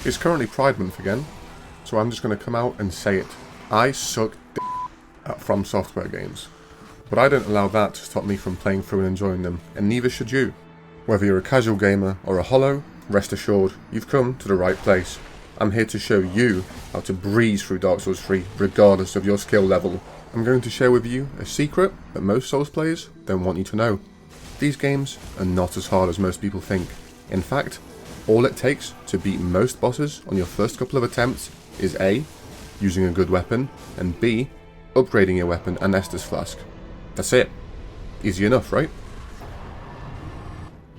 It's currently Pride Month again, so I'm just going to come out and say it. I suck at From Software games. But I don't allow that to stop me from playing through and enjoying them, and neither should you. Whether you're a casual gamer or a hollow, rest assured, you've come to the right place. I'm here to show you how to breeze through Dark Souls 3 regardless of your skill level. I'm going to share with you a secret that most Souls players don't want you to know. These games are not as hard as most people think. In fact, all it takes to beat most bosses on your first couple of attempts is A, using a good weapon, and B, upgrading your weapon and Estus Flask. That's it. Easy enough, right?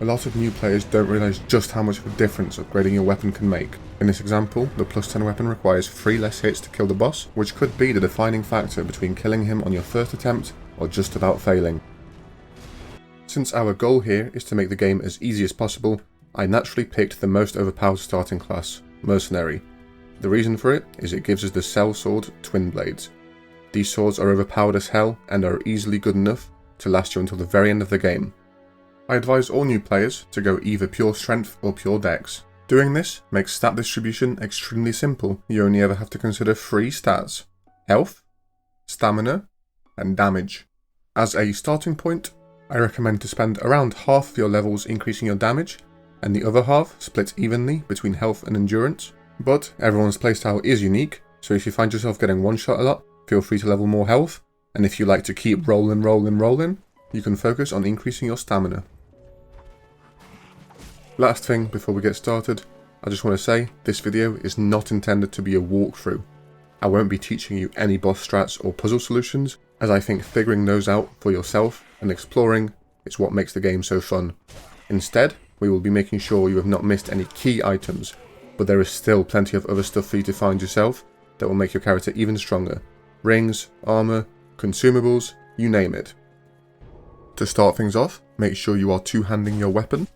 A lot of new players don't realise just how much of a difference upgrading your weapon can make. In this example, the plus 10 weapon requires 3 less hits to kill the boss, which could be the defining factor between killing him on your first attempt or just about failing. Since our goal here is to make the game as easy as possible, I naturally picked the most overpowered starting class, Mercenary. The reason for it is it gives us the Cell Sword Twin Blades. These swords are overpowered as hell and are easily good enough to last you until the very end of the game. I advise all new players to go either pure strength or pure dex. Doing this makes stat distribution extremely simple. You only ever have to consider 3 stats: health, stamina, and damage. As a starting point, I recommend to spend around half of your levels increasing your damage, and the other half split evenly between health and endurance. But everyone's playstyle is unique, so if you find yourself getting one shot a lot, feel free to level more health, and if you like to keep rolling, you can focus on increasing your stamina. Last thing before we get started, I just want to say this video is not intended to be a walkthrough. I won't be teaching you any boss strats or puzzle solutions, as I think figuring those out for yourself and exploring is what makes the game so fun. Instead, we will be making sure you have not missed any key items, but there is still plenty of other stuff for you to find yourself that will make your character even stronger. Rings, armor, consumables, you name it. To start things off, make sure you are two-handing your weapon.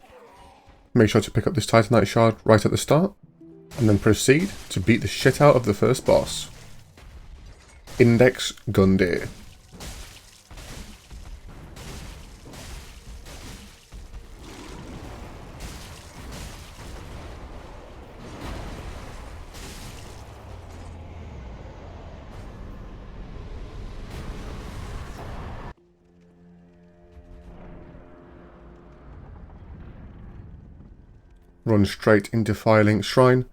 Make sure to pick up this Titanite Shard right at the start, and then proceed to beat the shit out of the first boss. Index Gundyr. Run straight into Firelink Shrine.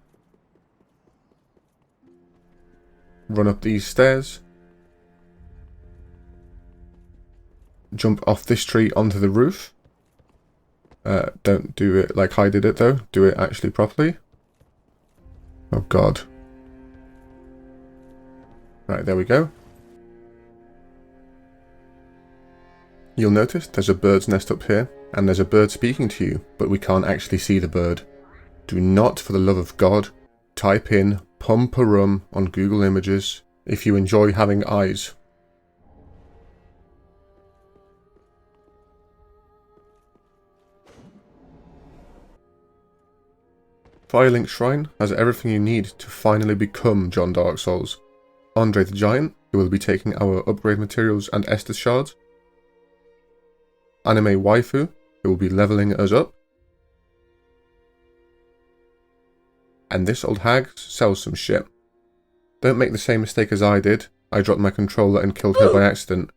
Run up these stairs. Jump off this tree onto the roof. Don't do it like I did it though. Do it actually properly. Oh god. Right, there we go. You'll notice there's a bird's nest up here, and there's a bird speaking to you, but we can't actually see the bird. Do not, for the love of God, type in Pumperum on Google Images if you enjoy having eyes. Firelink Shrine has everything you need to finally become John Dark Souls. Andre the Giant, who will be taking our upgrade materials and Estus Shards. Anime Waifu, who will be leveling us up. And this old hag sells some shit. Don't make the same mistake as I did. I dropped my controller and killed her by accident.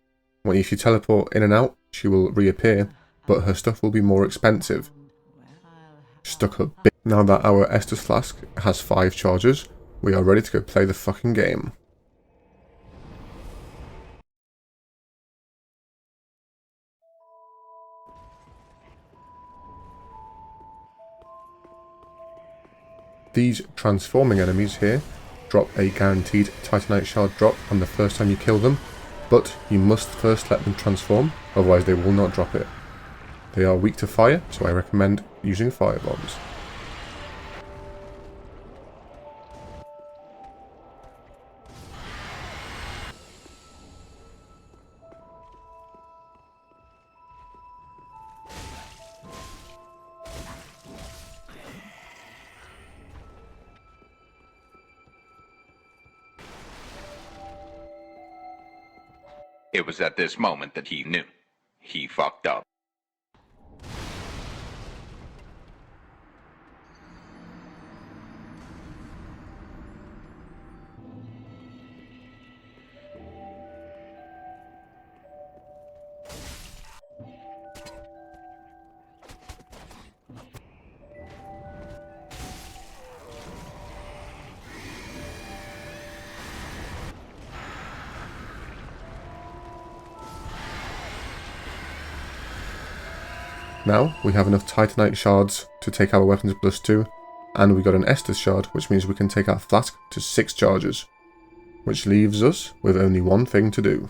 When if you teleport in and out, she will reappear, but her stuff will be more expensive. Stuck up bitch. Now that our Estus Flask has 5 charges, we are ready to go play the fucking game. These transforming enemies here drop a guaranteed Titanite Shard drop on the first time you kill them, but you must first let them transform, otherwise they will not drop it. They are weak to fire, so I recommend using fire bombs. It was at this moment that he knew. He fucked up. Now we have enough Titanite shards to take our weapons +2, and we got an Estus Shard, which means we can take our flask to 6 charges, which leaves us with only one thing to do.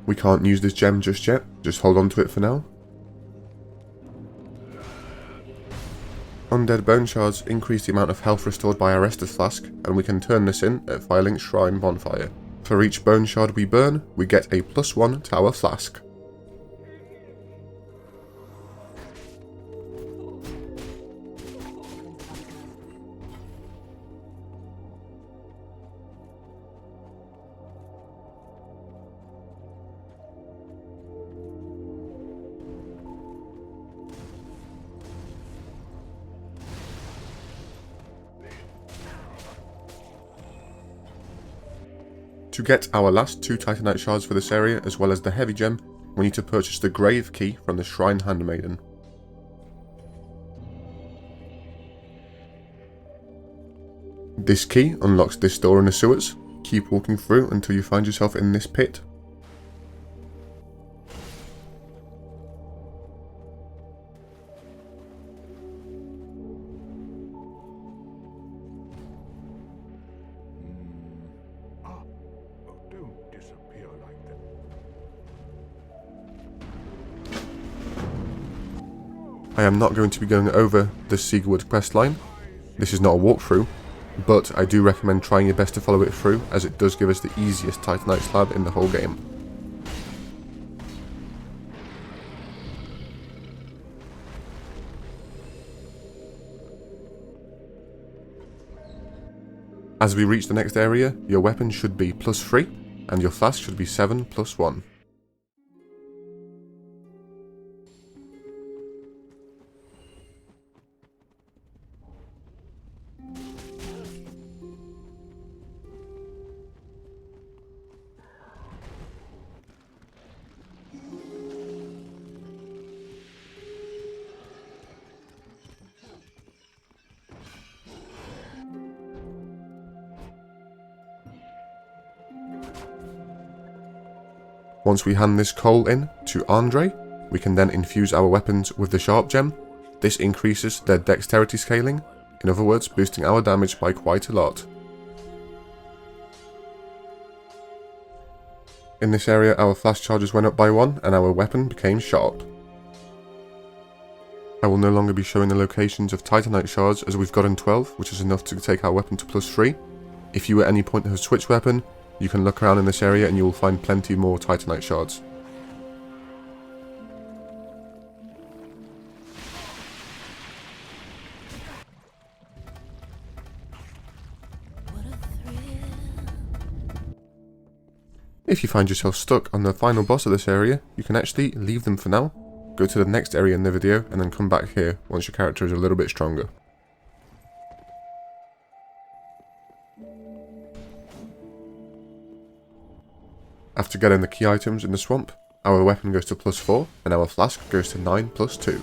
We can't use this gem just yet, just hold on to it for now. Undead Bone Shards increase the amount of health restored by our Estus Flask, and we can turn this in at Firelink Shrine Bonfire. For each Bone Shard we burn, we get a +1 to our Flask. To get our last 2 Titanite Shards for this area, as well as the heavy gem, we need to purchase the Grave Key from the Shrine Handmaiden. This key unlocks this door in the sewers. Keep walking through until you find yourself in this pit. I am not going to be going over the Cedarwood questline. This is not a walkthrough, but I do recommend trying your best to follow it through, as it does give us the easiest Titanite slab in the whole game. As we reach the next area, your weapon should be +3, and your flask should be 7 +1. Once we hand this coal in to Andre, we can then infuse our weapons with the Sharp Gem. This increases their dexterity scaling, in other words boosting our damage by quite a lot. In this area our flash charges went up by 1 and our weapon became sharp. I will no longer be showing the locations of Titanite Shards, as we've gotten 12, which is enough to take our weapon to +3. If you at any point have switched weapon, you can look around in this area and you will find plenty more Titanite Shards. If you find yourself stuck on the final boss of this area, you can actually leave them for now, go to the next area in the video, and then come back here once your character is a little bit stronger. After getting the key items in the swamp, our weapon goes to +4 and our flask goes to 9 +2.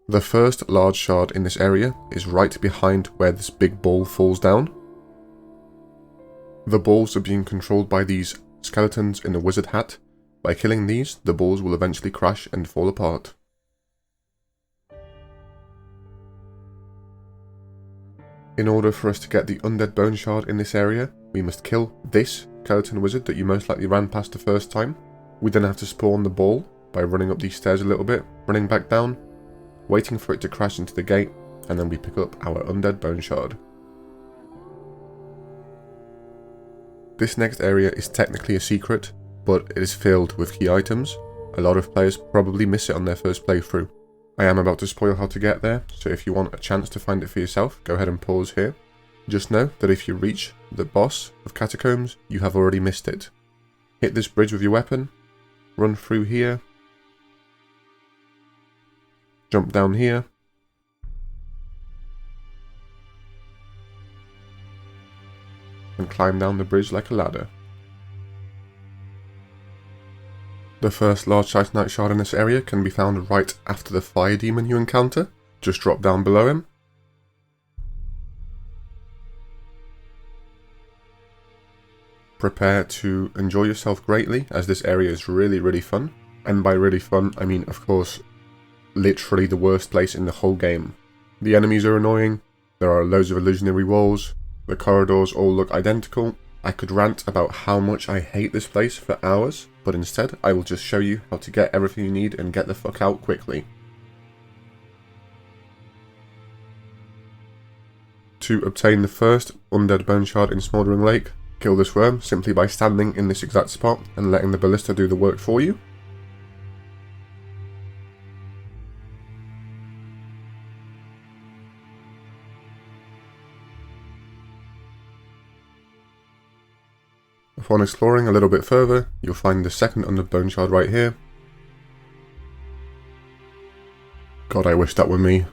The first large shard in this area is right behind where this big ball falls down. The balls are being controlled by these skeletons in a wizard hat. By killing these, the balls will eventually crash and fall apart. In order for us to get the Undead Bone Shard in this area, we must kill this skeleton wizard that you most likely ran past the first time. We then have to spawn the ball by running up these stairs a little bit, running back down, waiting for it to crash into the gate, and then we pick up our Undead Bone Shard. This next area is technically a secret, but it is filled with key items. A lot of players probably miss it on their first playthrough. I am about to spoil how to get there, so if you want a chance to find it for yourself, go ahead and pause here. Just know that if you reach the boss of Catacombs, you have already missed it. Hit this bridge with your weapon, run through here, jump down here, and climb down the bridge like a ladder. The first large Titanite shard in this area can be found right after the fire demon you encounter. Just drop down below him. Prepare to enjoy yourself greatly, as this area is really fun. And by really fun, I mean, of course, literally the worst place in the whole game. The enemies are annoying, there are loads of illusionary walls, the corridors all look identical. I could rant about how much I hate this place for hours, but instead I will just show you how to get everything you need and get the fuck out quickly. To obtain the first Undead Bone Shard in Smouldering Lake, kill this worm simply by standing in this exact spot and letting the ballista do the work for you. Upon exploring a little bit further, you'll find the second Undead Bone Shard right here. God, I wish that were me.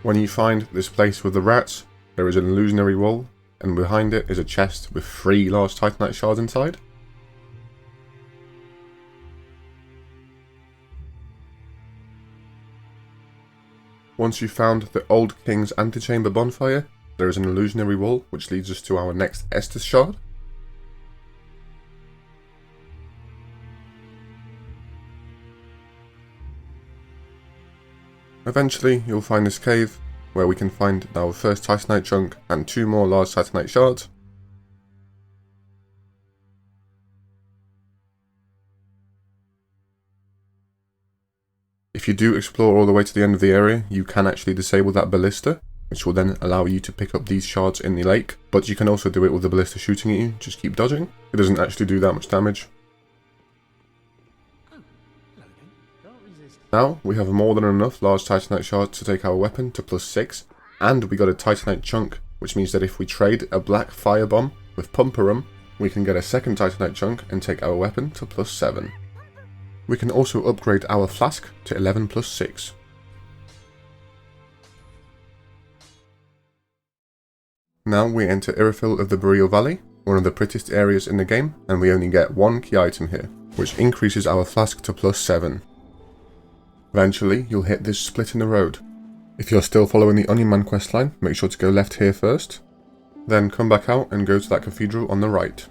When you find this place with the rats, there is an illusionary wall, and behind it is a chest with 3 large Titanite shards inside. Once you've found the Old King's Antechamber bonfire, there is an illusionary wall which leads us to our next Estus Shard. Eventually you'll find this cave where we can find our first Titanite chunk and 2 more large Titanite shards. If you do explore all the way to the end of the area, you can actually disable that ballista, which will then allow you to pick up these shards in the lake, but you can also do it with the ballista shooting at you, just keep dodging. It doesn't actually do that much damage. Now, we have more than enough large Titanite shards to take our weapon to +6, and we got a Titanite chunk, which means that if we trade a black firebomb with Pumperum, we can get a second Titanite chunk and take our weapon to +7. We can also upgrade our flask to 11+6. Now we enter Irophil of the Boreal Valley, one of the prettiest areas in the game, and we only get 1 key item here, which increases our flask to +7. Eventually, you'll hit this split in the road. If you're still following the Onion Man questline, make sure to go left here first, then come back out and go to that cathedral on the right.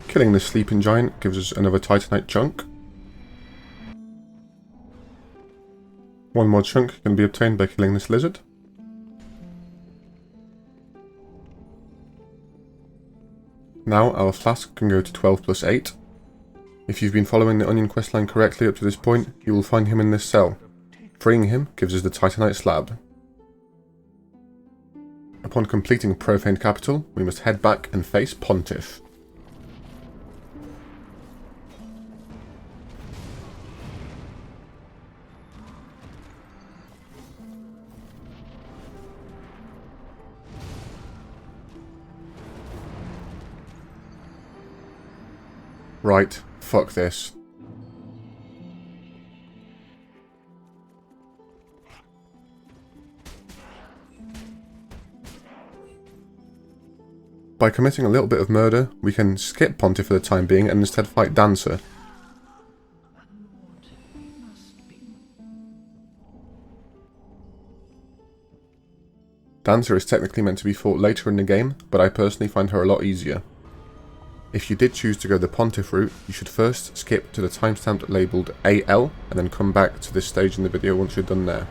Killing the sleeping giant gives us another Titanite chunk. 1 more chunk can be obtained by killing this lizard. Now our flask can go to 12+8. If you've been following the Onion questline correctly up to this point, you will find him in this cell. Freeing him gives us the Titanite Slab. Upon completing Profaned Capital, we must head back and face Pontiff. Right, fuck this. By committing a little bit of murder, we can skip Pontiff for the time being and instead fight Dancer. Dancer is technically meant to be fought later in the game, but I personally find her a lot easier. If you did choose to go the Pontiff route, you should first skip to the timestamp labelled AL, and then come back to this stage in the video once you're done there.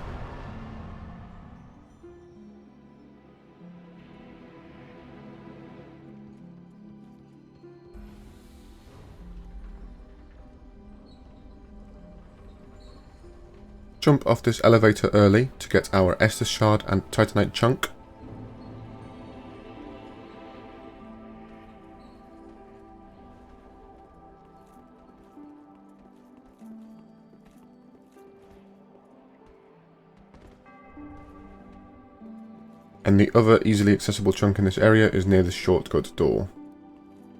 Jump off this elevator early to get our Estus Shard and Titanite Chunk. And the other easily accessible chunk in this area is near the shortcut door.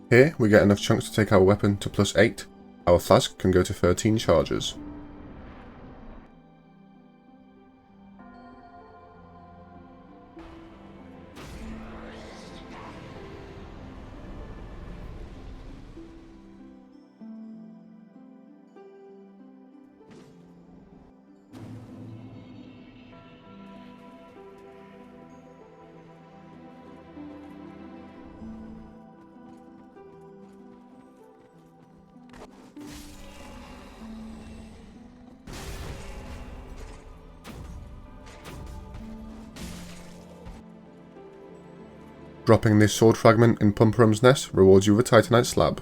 Here we get enough chunks to take our weapon to +8, our flask can go to 13 charges. Dropping this sword fragment in Pumperum's Nest rewards you with a Titanite Slab.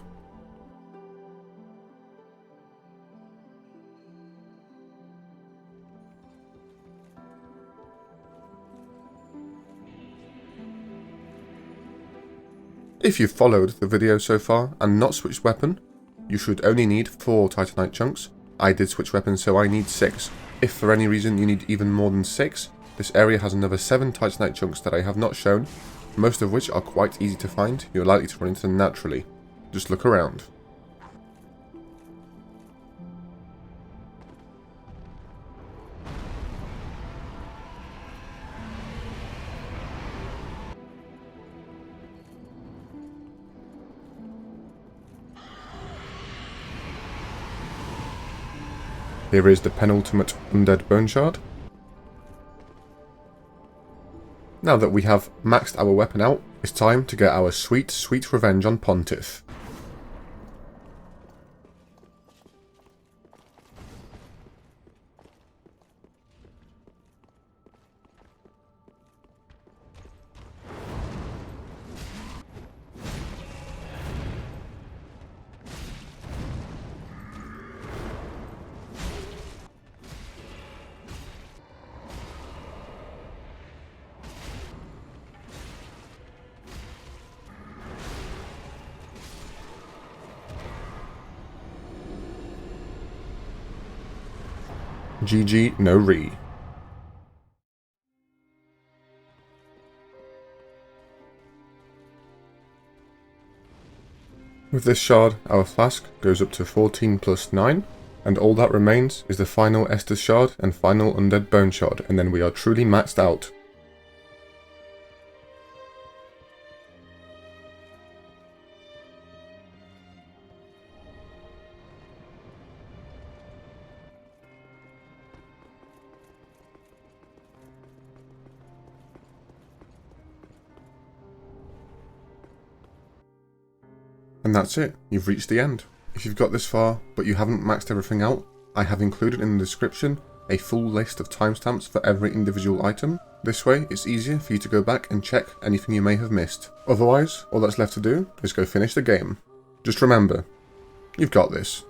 If you've followed the video so far and not switched weapon, you should only need 4 Titanite Chunks. I did switch weapon, so I need 6. If for any reason you need even more than 6, this area has another 7 Titanite Chunks that I have not shown, most of which are quite easy to find. You're likely to run into them naturally. Just look around. Here is the penultimate Undead Bone Shard. Now that we have maxed our weapon out, it's time to get our sweet, sweet revenge on Pontiff. GG, no re. With this shard, our flask goes up to 14 plus 9, and all that remains is the final Estus Shard and final Undead Bone Shard, and then we are truly maxed out. And that's it, you've reached the end. If you've got this far, but you haven't maxed everything out, I have included in the description a full list of timestamps for every individual item. This way, it's easier for you to go back and check anything you may have missed. Otherwise, all that's left to do is go finish the game. Just remember, you've got this.